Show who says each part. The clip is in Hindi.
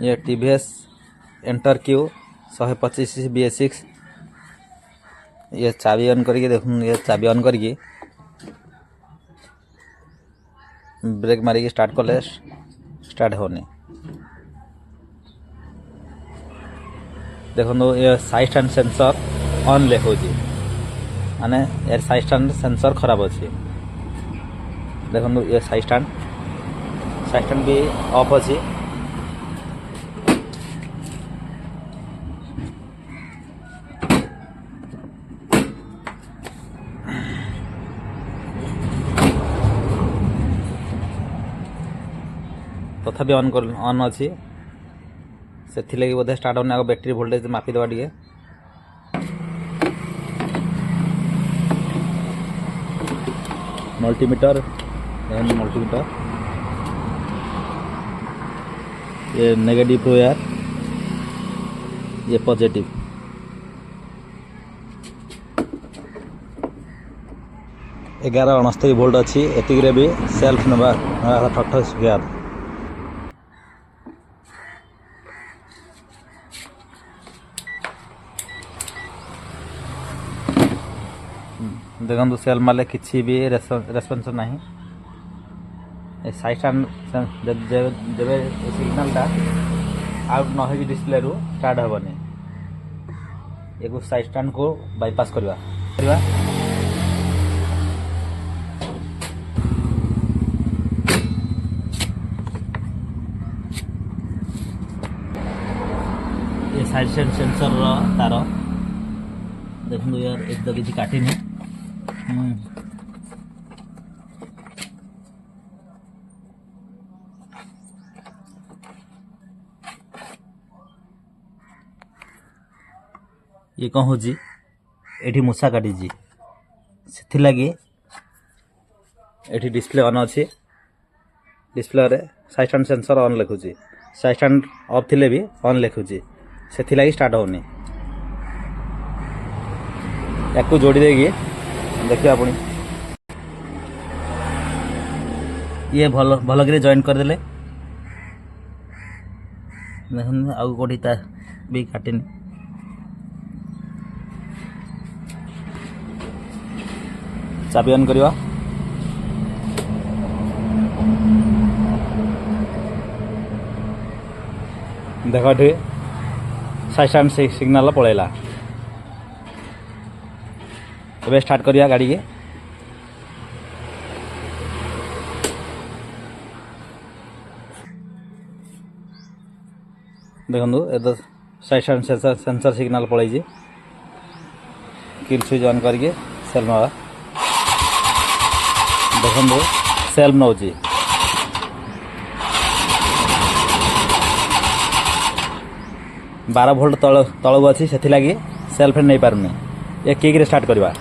Speaker 1: ये टीवीएस एंटर क्यू 125 BS6 ये चाबी ऑन करके देखूँ ये चाबी ऑन करके ब्रेक मारिकी स्टार्ट कले स्टार्ट होने देखो ये साइड स्टैंड सेंसर ऑन लिखुच माने यार साइड स्टैंड सेंसर खराब अच्छे देखो ये साइड स्टैंड भी ऑफ अच्छी तथापि ऑन अच्छी से लगी बोधे स्टार्ट होने आगे बैटरी वोल्टेज मापी देवा टे मल्टीमीटर ये नेगेटिव रो यार ये पॉजिटिव एगार 69 वोल्ट अच्छी एतिक भी सेल्फ नवा ठक ठक देखो सेल मारे किसी भी रेस्पन्स ना साइड स्टैंड जब सिग्नल आउट न हो डिस्प्ले रू स्टार्ट हेनी एक साइड स्टैंड को बाईपास करवा ये साइड स्टैंड सेंसर तार देखो यार एक तो किसी काटिनी ये कौन हो एठी मूसा काटी से लगी एठी डिस्प्ले ऑन अच्छी डिस्प्ले रे साइड स्टैंड सेंसर ऑन लिखुची साइड स्टैंड ऑफ थिले भी ऑन लिखुची से लगी स्टार्ट होनी या जोड़ी देगी देखिए अपनी ये भल भल कर जॉइन करदे देख आउ कौटी भी काटिनी चाबी ऑन करवा देख टे साइड स्टैंड सिग्नल पलैला अब स्टार्ट करिया गाड़ी के देखो ये साइड स्टैंड सेंसर सिग्नल पलैछि किल स्विच ऑन करके सेल नवा देखो सेल्फ नौ 12 वोल्ट तलू अच्छी से लगी सेल्फ नहीं पारुनी ये किक रे स्टार्ट करवा